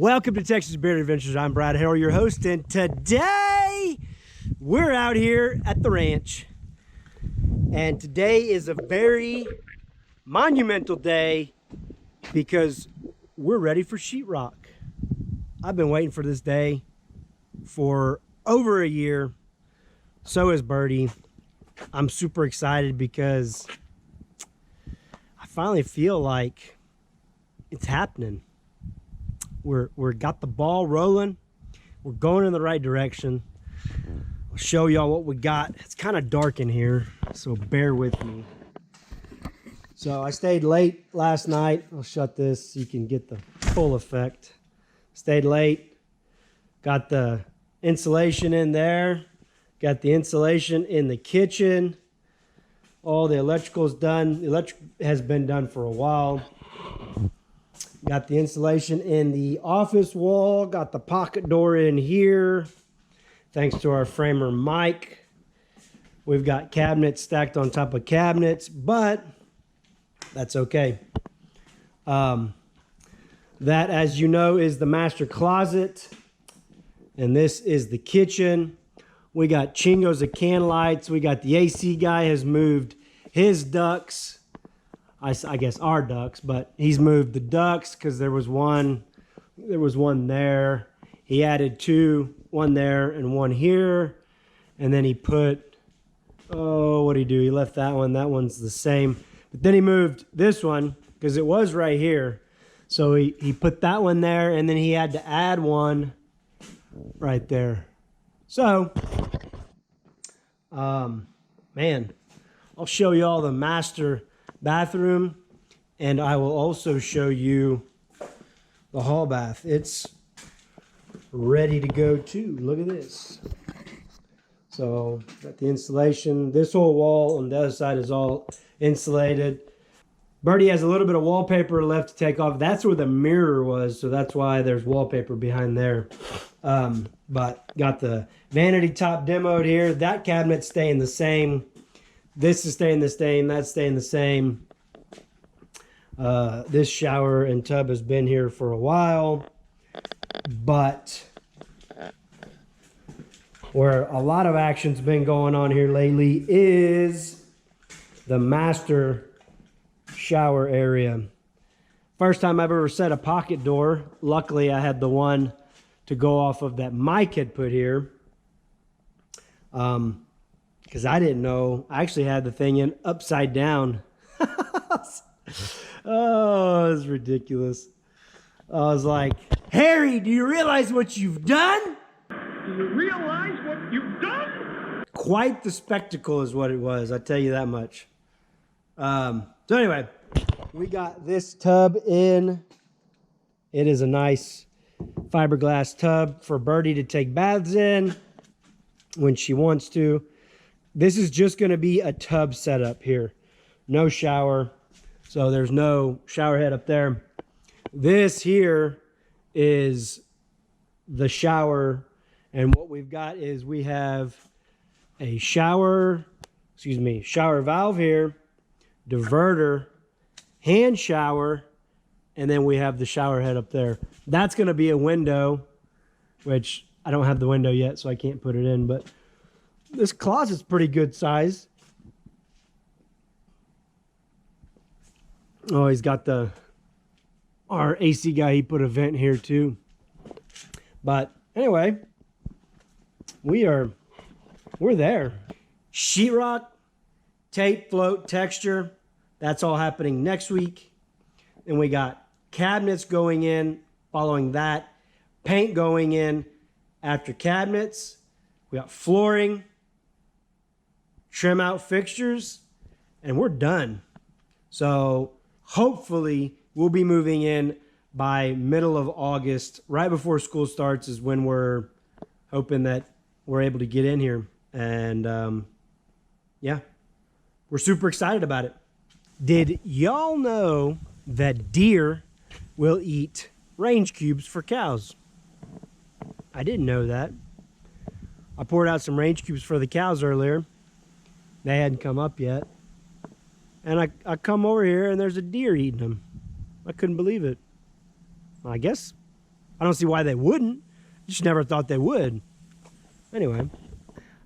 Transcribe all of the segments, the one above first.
Welcome to Texas Bearded Adventures. I'm Brad Harrell, your host, and today we're out here at the ranch. And today is a very monumental day because we're ready for sheetrock. I've been waiting for this day for over a year. So is Birdie. I'm super excited because I finally feel like it's happening. We're got the ball rolling. We're going in the right direction. I'll show y'all what we got. It's kind of dark in here, so bear with me. So I stayed late last night. I'll shut this so you can get the full effect. Stayed late. Got the insulation in there. Got the insulation in the kitchen. All the electrical's done. The electric has been done for a while. Got the insulation in the office wall. Got the pocket door in here. Thanks to our framer, Mike. We've got cabinets stacked on top of cabinets, but that's okay. That, as you know, is the master closet. And this is the kitchen. We got chingos of can lights. We got the AC guy has moved his ducts. I guess our ducts, but he's moved the ducts because there was one there. He added two, one there and one here. And then he put, what'd he do? He left that one. That one's the same. But then he moved this one because it was right here. So he put that one there, and then he had to add one right there. So, man, I'll show you all the master bathroom, and I will also show you the hall bath. It's ready to go too. Look at this. So got the insulation. This whole wall on the other side is all insulated. Birdie has a little bit of wallpaper left to take off. That's where the mirror was, so that's why there's wallpaper behind there. But got the vanity top demoed here. That cabinet's staying the same. This is staying the same. That's staying the same. This shower and tub has been here for a while. But where a lot of action's been going on here lately is the master shower area. First time I've ever set a pocket door. Luckily, I had the one to go off of that Mike had put here. Because I didn't know. I actually had the thing in upside down. Oh, it's ridiculous. I was like, Harry, do you realize what you've done? Do you realize what you've done? Quite the spectacle is what it was. I tell you that much. So anyway, we got this tub in. It is a nice fiberglass tub for Birdie to take baths in when she wants to. This is just going to be a tub setup here. No shower. So there's no shower head up there. This here is the shower. And what we've got is we have a shower valve here, diverter, hand shower, and then we have the shower head up there. That's going to be a window, which I don't have the window yet, so I can't put it in, but this closet's pretty good size. Oh, he's got our AC guy, he put a vent here too. But anyway, we're there. Sheetrock, tape, float, texture, that's all happening next week. And we got cabinets going in following that, paint going in after cabinets. We got flooring, trim out fixtures, and we're done. So hopefully we'll be moving in by middle of August. Right before school starts is when we're hoping that we're able to get in here. And yeah, we're super excited about it. Did y'all know that deer will eat range cubes for cows? I didn't know that. I poured out some range cubes for the cows earlier. They hadn't come up yet. And I come over here and there's a deer eating them. I couldn't believe it. I guess I don't see why they wouldn't. Just never thought they would. Anyway,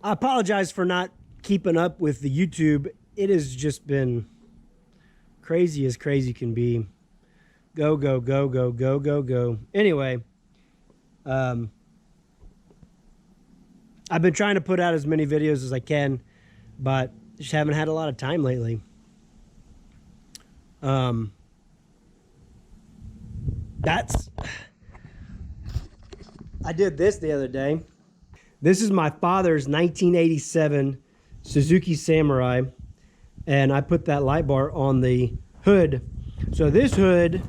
I apologize for not keeping up with the YouTube. It has just been crazy as crazy can be. Go, go, go, go, go, go, go. Anyway, I've been trying to put out as many videos as I can, but just haven't had a lot of time lately. I did this the other day. This is my father's 1987 Suzuki Samurai, and I put that light bar on the hood. So this hood,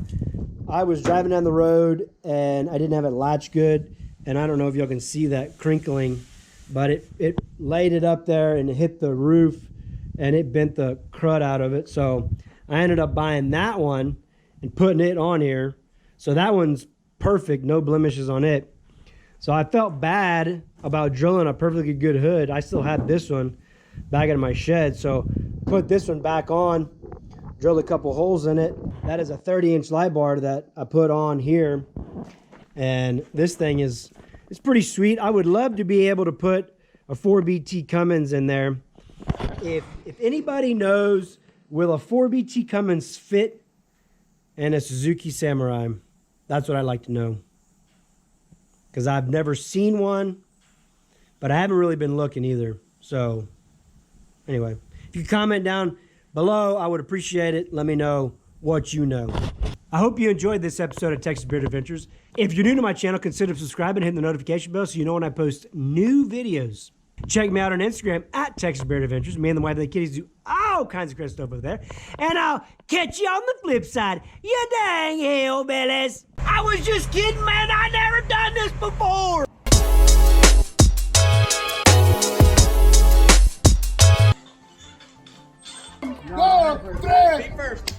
I was driving down the road and I didn't have it latched good, and I don't know if y'all can see that crinkling, but it laid it up there and it hit the roof and it bent the crud out of it. So I ended up buying that one and putting it on here. So that one's perfect, no blemishes on it. So I felt bad about drilling a perfectly good hood. I still had this one back in my shed, so put this one back on, drilled a couple holes in it. That is a 30-inch light bar that I put on here, and this thing is pretty sweet. I would love to be able to put a 4BT Cummins in there. If anybody knows, will a 4BT Cummins fit in a Suzuki Samurai? That's what I'd like to know, because I've never seen one, but I haven't really been looking either. So anyway, if you comment down below, I would appreciate it. Let me know what you know. I hope you enjoyed this episode of Texas Beard Adventures. If you're new to my channel, consider subscribing and hitting the notification bell so you know when I post new videos. Check me out on Instagram at Texas Beard Adventures. Me and the White Lady Kitties do all kinds of great stuff over there. And I'll catch you on the flip side, you dang hillbillies. I was just kidding, man. I never done this before. Go, three. Feet first.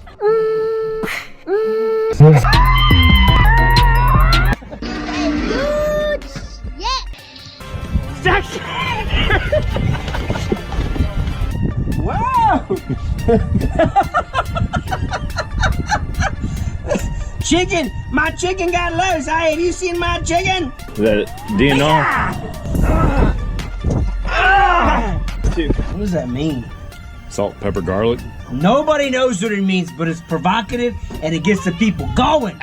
Wow! Chicken! My chicken got loose. Hey, have you seen my chicken? Is that DNR? What does that mean? Salt, pepper, garlic. Nobody knows what it means, but it's provocative and it gets the people going.